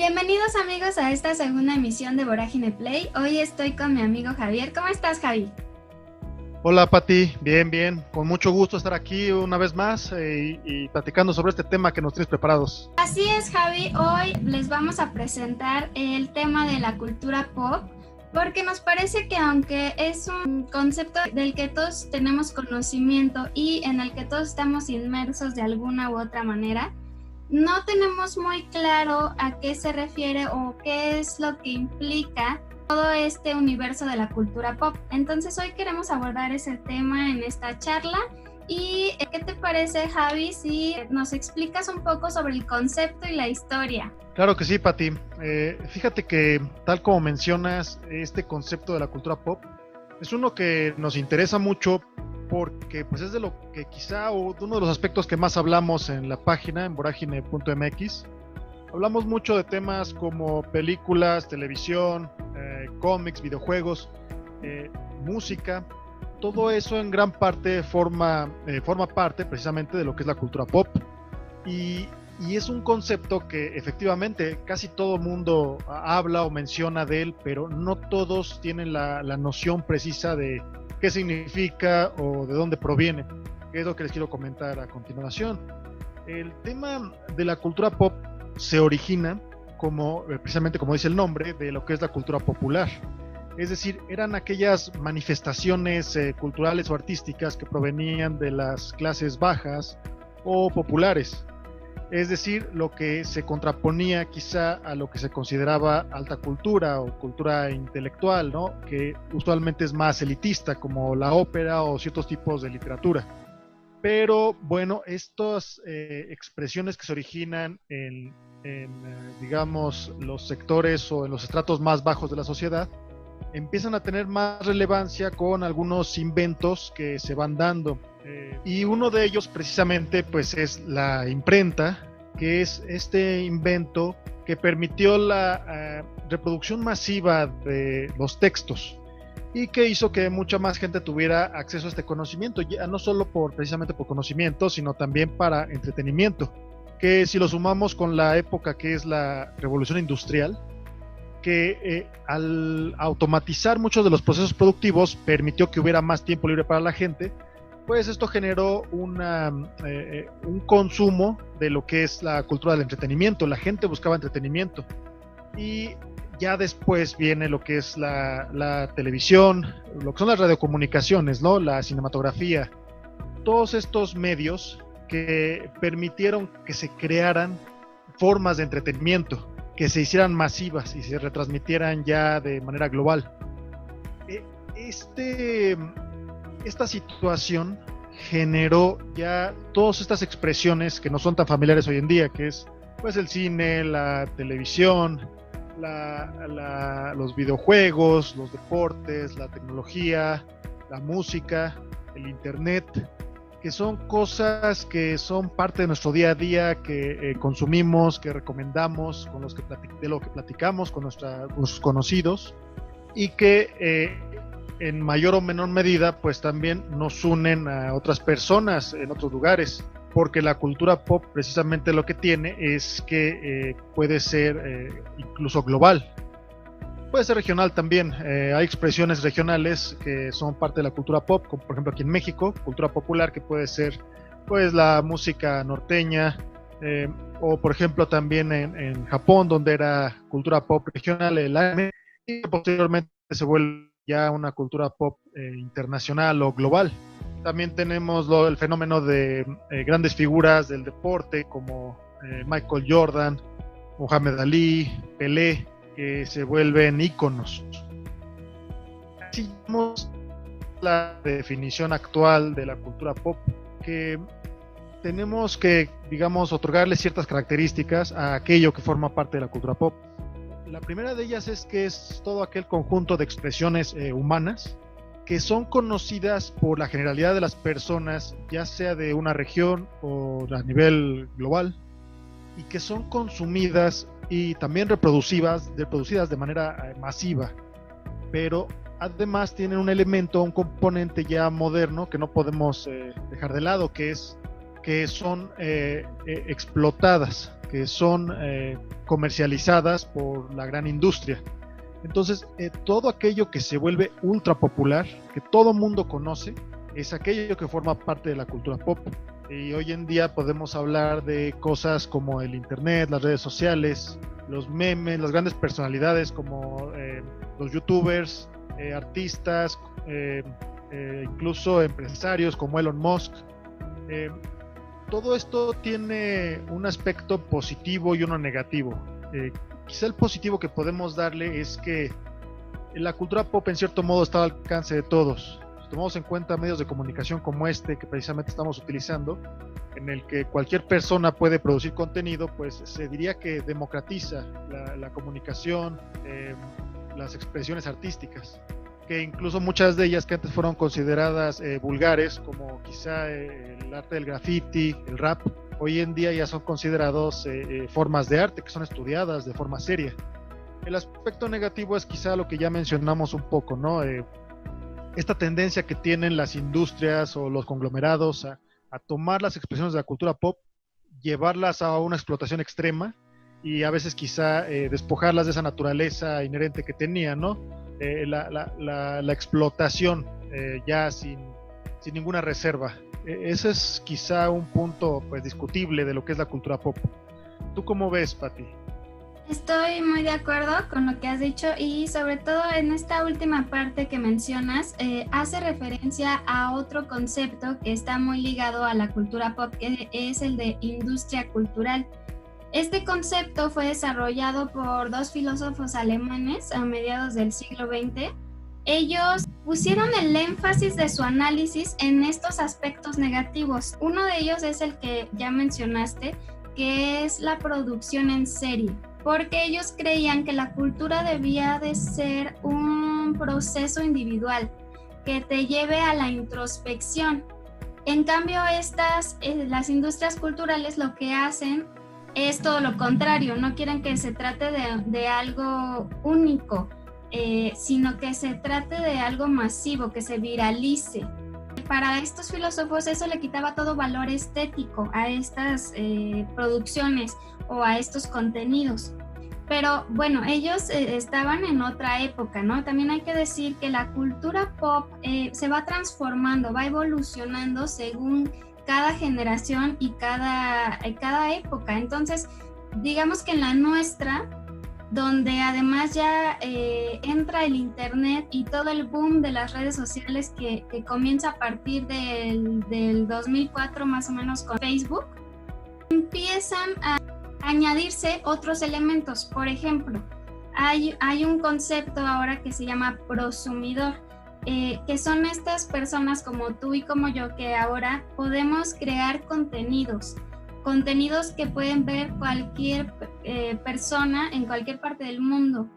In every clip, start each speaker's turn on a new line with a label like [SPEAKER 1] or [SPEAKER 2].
[SPEAKER 1] Bienvenidos amigos a esta segunda emisión de Vorágine Play. Hoy estoy con mi amigo Javier. ¿Cómo estás, Javi?
[SPEAKER 2] Hola Pati, bien, con mucho gusto estar aquí una vez más y platicando sobre este tema que nos tienes preparados.
[SPEAKER 1] Así es, Javi. Hoy les vamos a presentar el tema de la cultura pop, porque nos parece que aunque es un concepto del que todos tenemos conocimiento y en el que todos estamos inmersos de alguna u otra manera, no tenemos muy claro a qué se refiere o qué es lo que implica todo este universo de la cultura pop. Entonces hoy queremos abordar ese tema en esta charla. ¿Y qué te parece, Javi, si nos explicas un poco sobre el concepto y la historia?
[SPEAKER 2] Claro que sí, Pati. Fíjate que tal como mencionas, este concepto de la cultura pop es uno que nos interesa mucho porque pues es de lo que quizá uno de los aspectos que más hablamos en la página, en voragine.mx. Hablamos mucho de temas como películas, televisión, cómics, videojuegos, música. Todo eso en gran parte forma parte precisamente de lo que es la cultura pop. Y es un concepto que efectivamente casi todo mundo habla o menciona de él, pero no todos tienen la noción precisa de qué significa o de dónde proviene, que es lo que les quiero comentar a continuación. El tema de la cultura pop se origina precisamente como dice el nombre, de lo que es la cultura popular. Es decir, eran aquellas manifestaciones culturales o artísticas que provenían de las clases bajas o populares. Es decir, lo que se contraponía quizá a lo que se consideraba alta cultura o cultura intelectual, ¿no? Que usualmente es más elitista, como la ópera o ciertos tipos de literatura. Pero bueno, estas expresiones que se originan en digamos, los sectores o en los estratos más bajos de la sociedad, empiezan a tener más relevancia con algunos inventos que se van dando. Y uno de ellos precisamente pues es la imprenta, que es este invento que permitió la reproducción masiva de los textos y que hizo que mucha más gente tuviera acceso a este conocimiento, ya no solo precisamente por conocimiento, sino también para entretenimiento, que si lo sumamos con la época que es la revolución industrial, que al automatizar muchos de los procesos productivos permitió que hubiera más tiempo libre para la gente, pues esto generó un consumo de lo que es la cultura del entretenimiento. La gente buscaba entretenimiento y ya después viene lo que es la televisión, lo que son las radiocomunicaciones, ¿no? La cinematografía, todos estos medios que permitieron que se crearan formas de entretenimiento, que se hicieran masivas y se retransmitieran ya de manera global. Esta situación generó ya todas estas expresiones que no son tan familiares hoy en día, que es pues el cine, la televisión, los videojuegos, los deportes, la tecnología, la música, el internet, que son cosas que son parte de nuestro día a día, que consumimos, que recomendamos, de lo que platicamos con nuestros conocidos, y que en mayor o menor medida pues también nos unen a otras personas en otros lugares, porque la cultura pop precisamente lo que tiene es que puede ser incluso global. Puede ser regional también, hay expresiones regionales que son parte de la cultura pop, como por ejemplo aquí en México, cultura popular, que puede ser pues la música norteña, o por ejemplo también en Japón, donde era cultura pop regional, el anime, y posteriormente se vuelve ya una cultura pop internacional o global. También tenemos el fenómeno de grandes figuras del deporte como Michael Jordan, Muhammad Ali, Pelé, que se vuelven íconos. Así tenemos la definición actual de la cultura pop, que tenemos que, digamos, otorgarle ciertas características a aquello que forma parte de la cultura pop. La primera de ellas es que es todo aquel conjunto de expresiones humanas que son conocidas por la generalidad de las personas, ya sea de una región o a nivel global, y que son consumidas y también reproducidas de manera masiva, pero además tienen un elemento, un componente ya moderno que no podemos dejar de lado, que son explotadas. que son comercializadas por la gran industria. Entonces, todo aquello que se vuelve ultra popular, que todo mundo conoce, es aquello que forma parte de la cultura pop. Y hoy en día podemos hablar de cosas como el internet, las redes sociales, los memes, las grandes personalidades como los youtubers, artistas, incluso empresarios como Elon Musk. Todo esto tiene un aspecto positivo y uno negativo. Quizá el positivo que podemos darle es que la cultura pop en cierto modo está al alcance de todos. Si tomamos en cuenta medios de comunicación como este que precisamente estamos utilizando, en el que cualquier persona puede producir contenido, pues se diría que democratiza la comunicación, las expresiones artísticas, que incluso muchas de ellas que antes fueron consideradas vulgares, como quizá el arte del graffiti, el rap, hoy en día ya son considerados formas de arte que son estudiadas de forma seria. El aspecto negativo es quizá lo que ya mencionamos un poco, ¿no? Esta tendencia que tienen las industrias o los conglomerados a tomar las expresiones de la cultura pop, llevarlas a una explotación extrema y a veces quizá despojarlas de esa naturaleza inherente que tenían, ¿no? La explotación ya sin ninguna reserva. Ese es quizá un punto pues discutible de lo que es la cultura pop. ¿Tú cómo ves, Pati?
[SPEAKER 1] Estoy muy de acuerdo con lo que has dicho y sobre todo en esta última parte que mencionas, hace referencia a otro concepto que está muy ligado a la cultura pop, que es el de industria cultural. Este concepto fue desarrollado por dos filósofos alemanes a mediados del siglo XX. Ellos pusieron el énfasis de su análisis en estos aspectos negativos. Uno de ellos es el que ya mencionaste, que es la producción en serie, porque ellos creían que la cultura debía de ser un proceso individual que te lleve a la introspección. En cambio, las industrias culturales lo que hacen es todo lo contrario, no quieren que se trate de algo único, sino que se trate de algo masivo, que se viralice. Para estos filósofos eso le quitaba todo valor estético a estas producciones o a estos contenidos. Pero bueno, ellos estaban en otra época, ¿no? También hay que decir que la cultura pop se va transformando, va evolucionando según cada generación y cada época. Entonces, digamos que en la nuestra, donde además ya entra el internet y todo el boom de las redes sociales que comienza a partir del 2004 más o menos con Facebook, empiezan a añadirse otros elementos. Por ejemplo, hay un concepto ahora que se llama prosumidor, que son estas personas como tú y como yo que ahora podemos crear contenidos que pueden ver cualquier persona en cualquier parte del mundo.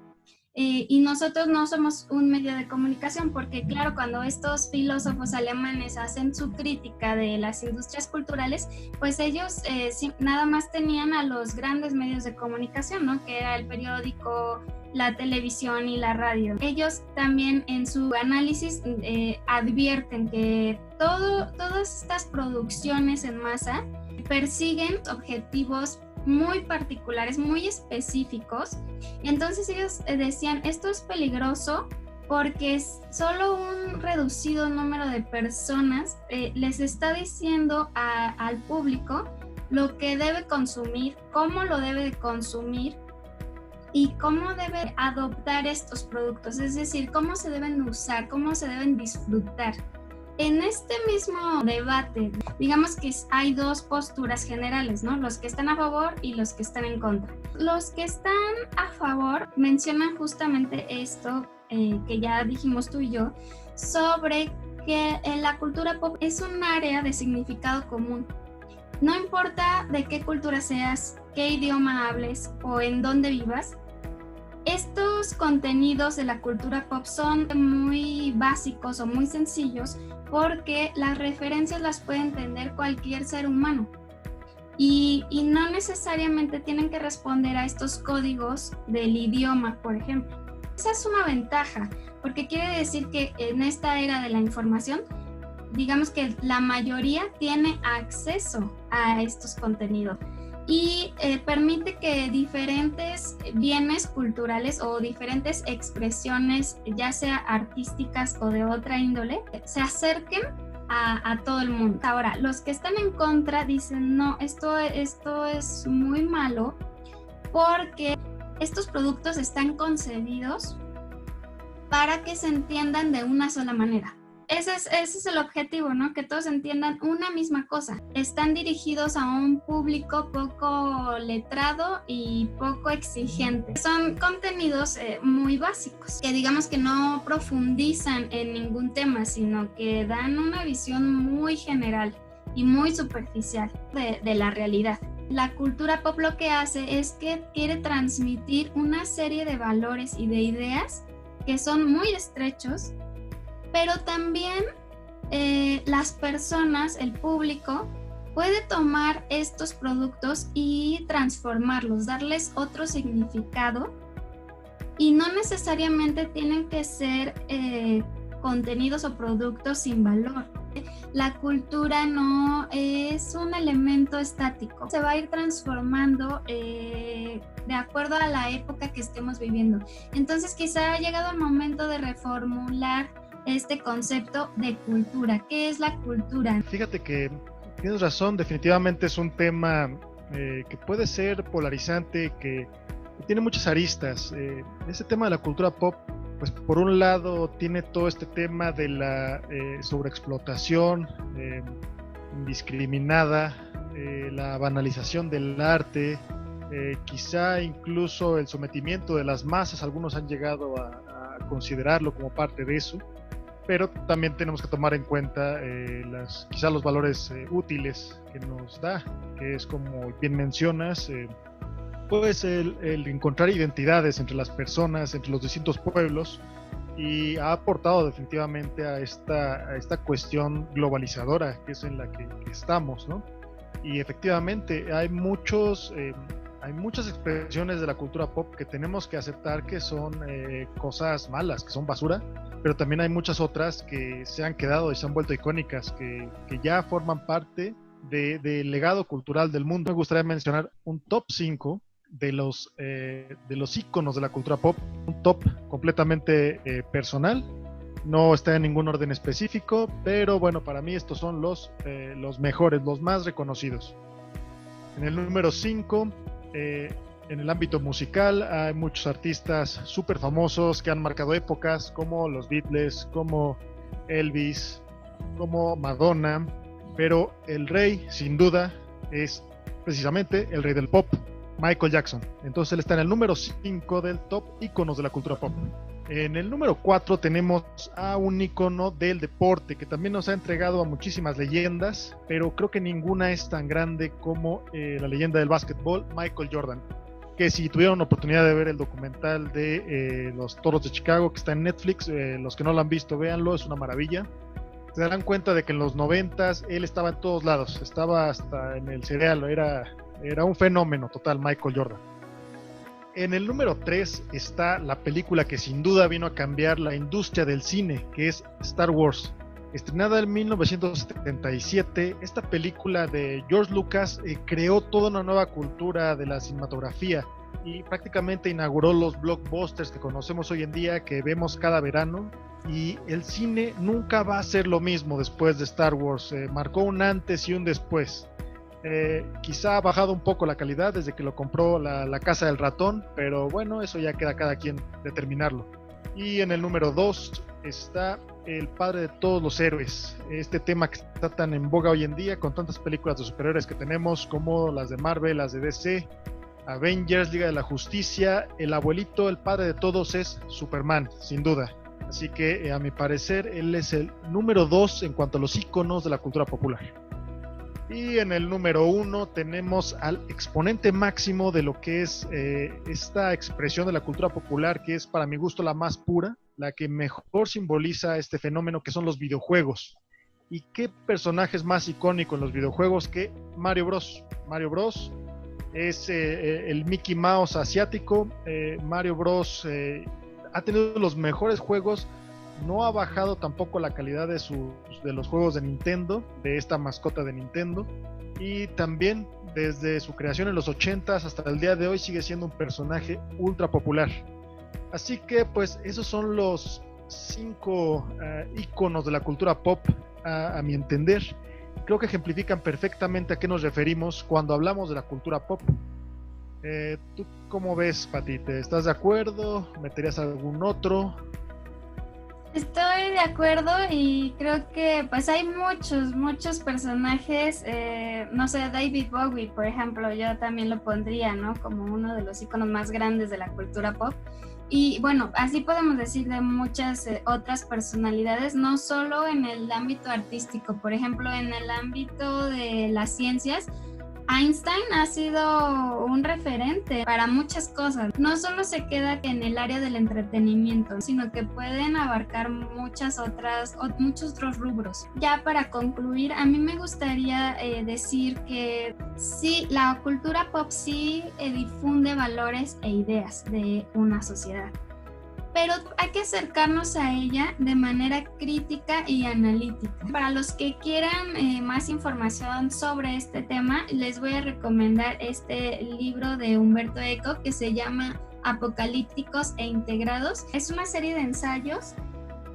[SPEAKER 1] Y nosotros no somos un medio de comunicación, porque claro, cuando estos filósofos alemanes hacen su crítica de las industrias culturales, pues ellos nada más tenían a los grandes medios de comunicación, ¿no? Que era el periódico, la televisión y la radio. Ellos también en su análisis advierten que todas estas producciones en masa persiguen objetivos muy particulares, muy específicos. Entonces ellos decían, esto es peligroso porque solo un reducido número de personas les está diciendo al público lo que debe consumir, cómo lo debe de consumir y cómo debe adoptar estos productos, es decir, cómo se deben usar, cómo se deben disfrutar. En este mismo debate, digamos que hay dos posturas generales, ¿no? Los que están a favor y los que están en contra. Los que están a favor mencionan justamente esto que ya dijimos tú y yo, sobre que la cultura pop es un área de significado común. No importa de qué cultura seas, qué idioma hables o en dónde vivas, estos contenidos de la cultura pop son muy básicos o muy sencillos porque las referencias las puede entender cualquier ser humano y no necesariamente tienen que responder a estos códigos del idioma, por ejemplo. Esa es una ventaja, porque quiere decir que en esta era de la información, digamos que la mayoría tiene acceso a estos contenidos. y permite que diferentes bienes culturales o diferentes expresiones, ya sea artísticas o de otra índole, se acerquen a todo el mundo. Ahora, los que están en contra dicen, no, esto es muy malo porque estos productos están concebidos para que se entiendan de una sola manera. Ese es el objetivo, ¿no? Que todos entiendan una misma cosa. Están dirigidos a un público poco letrado y poco exigente. Son contenidos muy básicos, que digamos que no profundizan en ningún tema, sino que dan una visión muy general y muy superficial de la realidad. La cultura pop lo que hace es que quiere transmitir una serie de valores y de ideas que son muy estrechos, pero también las personas, el público, puede tomar estos productos y transformarlos, darles otro significado, y no necesariamente tienen que ser contenidos o productos sin valor. La cultura no es un elemento estático, se va a ir transformando de acuerdo a la época que estemos viviendo. Entonces quizá ha llegado el momento de reformular este concepto de cultura. ¿Qué es la cultura?
[SPEAKER 2] Fíjate que tienes razón, definitivamente es un tema que puede ser polarizante, que tiene muchas aristas. Ese tema de la cultura pop, pues por un lado tiene todo este tema de la sobreexplotación indiscriminada, la banalización del arte, quizá incluso el sometimiento de las masas. Algunos han llegado a considerarlo como parte de eso, pero también tenemos que tomar en cuenta quizá los valores útiles que nos da, que es, como bien mencionas, pues el encontrar identidades entre las personas, entre los distintos pueblos, y ha aportado definitivamente a esta cuestión globalizadora que es en la que estamos, ¿no? Y efectivamente hay muchas expresiones de la cultura pop que tenemos que aceptar que son cosas malas, que son basura, pero también hay muchas otras que se han quedado y se han vuelto icónicas, que ya forman parte del legado cultural del mundo. Me gustaría mencionar un top 5 de los íconos de la cultura pop, un top completamente personal, no está en ningún orden específico, pero bueno, para mí estos son los mejores, los más reconocidos. En el número 5, en el ámbito musical, hay muchos artistas súper famosos que han marcado épocas, como los Beatles, como Elvis, como Madonna, pero el rey, sin duda, es precisamente el rey del pop, Michael Jackson. Entonces él está en el número 5 del top íconos de la cultura pop. En el número 4 tenemos a un ícono del deporte que también nos ha entregado a muchísimas leyendas, pero creo que ninguna es tan grande como la leyenda del básquetbol, Michael Jordan, que si tuvieron oportunidad de ver el documental de los Toros de Chicago, que está en Netflix, los que no lo han visto, véanlo, es una maravilla. Se darán cuenta de que en los 90s él estaba en todos lados, estaba hasta en el cereal, era un fenómeno total Michael Jordan. En el número 3 está la película que sin duda vino a cambiar la industria del cine, que es Star Wars. Estrenada en 1977, esta película de George Lucas creó toda una nueva cultura de la cinematografía y prácticamente inauguró los blockbusters que conocemos hoy en día, que vemos cada verano. Y el cine nunca va a ser lo mismo después de Star Wars, marcó un antes y un después. Quizá ha bajado un poco la calidad desde que lo compró la Casa del Ratón, pero bueno, eso ya queda cada quien determinarlo. Y en el número 2 está el padre de todos los héroes, este tema que está tan en boga hoy en día con tantas películas de superhéroes que tenemos, como las de Marvel, las de DC, Avengers, Liga de la Justicia. El abuelito, el padre de todos es Superman, sin duda. Así que a mi parecer él es el número 2 en cuanto a los íconos de la cultura popular. Y en el número 1 tenemos al exponente máximo de lo que es esta expresión de la cultura popular, que es para mi gusto la más pura, la que mejor simboliza este fenómeno, que son los videojuegos. ¿Y qué personajes más icónicos en los videojuegos que Mario Bros? Mario Bros es el Mickey Mouse asiático. Mario Bros ha tenido los mejores juegos, no ha bajado tampoco la calidad de los juegos de Nintendo, de esta mascota de Nintendo, y también desde su creación en los 80s hasta el día de hoy sigue siendo un personaje ultra popular. Así que pues esos son los 5 íconos de la cultura pop a mi entender. Creo que ejemplifican perfectamente a qué nos referimos cuando hablamos de la cultura pop. ¿Tú cómo ves, Pati? ¿Te estás de acuerdo? ¿Meterías algún otro?
[SPEAKER 1] Estoy de acuerdo y creo que pues hay muchos personajes, no sé, David Bowie, por ejemplo, yo también lo pondría, ¿no? Como uno de los íconos más grandes de la cultura pop. Y bueno, así podemos decir de muchas otras personalidades, no solo en el ámbito artístico, por ejemplo, en el ámbito de las ciencias. Einstein ha sido un referente para muchas cosas. No solo se queda en el área del entretenimiento, sino que pueden abarcar muchos otros rubros. Ya para concluir, a mí me gustaría decir que sí, la cultura pop sí difunde valores e ideas de una sociedad, pero hay que acercarnos a ella de manera crítica y analítica. Para los que quieran más información sobre este tema, les voy a recomendar este libro de Umberto Eco que se llama Apocalípticos e Integrados. Es una serie de ensayos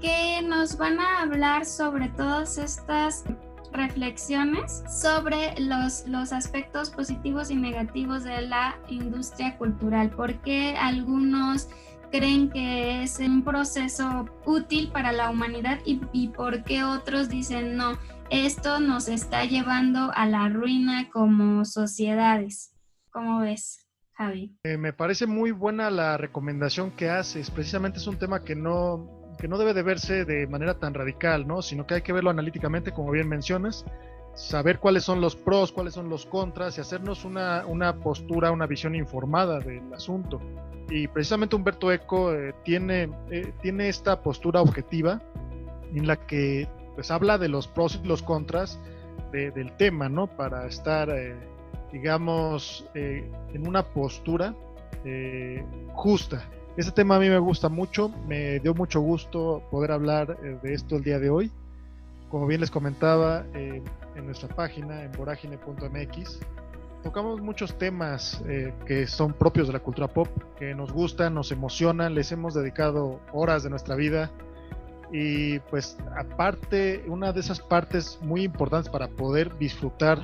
[SPEAKER 1] que nos van a hablar sobre todas estas reflexiones sobre los aspectos positivos y negativos de la industria cultural, porque algunos creen que es un proceso útil para la humanidad y por qué otros dicen no, esto nos está llevando a la ruina como sociedades. ¿Cómo ves, Javi?
[SPEAKER 2] Me parece muy buena la recomendación que haces. Precisamente es un tema que no debe de verse de manera tan radical, ¿no? Sino que hay que verlo analíticamente, como bien mencionas, saber cuáles son los pros, cuáles son los contras y hacernos una postura, una visión informada del asunto. Y precisamente Umberto Eco tiene esta postura objetiva en la que pues habla de los pros y los contras del tema, ¿no? Para estar, digamos, en una postura justa. Este tema a mí me gusta mucho, me dio mucho gusto poder hablar de esto el día de hoy. Como bien les comentaba, en nuestra página, en vorágine.mx, tocamos muchos temas que son propios de la cultura pop, que nos gustan, nos emocionan, les hemos dedicado horas de nuestra vida y pues aparte, una de esas partes muy importantes para poder disfrutar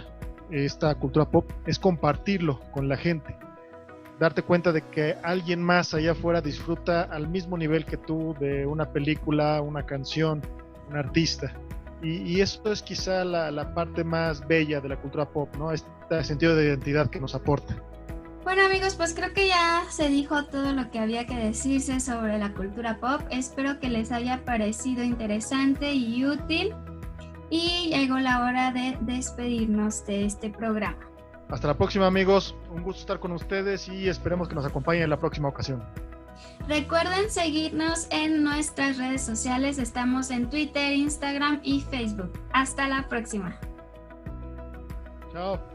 [SPEAKER 2] esta cultura pop es compartirlo con la gente, darte cuenta de que alguien más allá afuera disfruta al mismo nivel que tú de una película, una canción, un artista. Y eso es quizá la parte más bella de la cultura pop, ¿no? Este sentido de identidad que nos aporta.
[SPEAKER 1] Bueno, amigos, pues creo que ya se dijo todo lo que había que decirse sobre la cultura pop. Espero que les haya parecido interesante y útil. Y llegó la hora de despedirnos de este programa.
[SPEAKER 2] Hasta la próxima, amigos. Un gusto estar con ustedes y esperemos que nos acompañen en la próxima ocasión.
[SPEAKER 1] Recuerden seguirnos en nuestras redes sociales. Estamos en Twitter, Instagram y Facebook. Hasta la próxima.
[SPEAKER 2] Chao.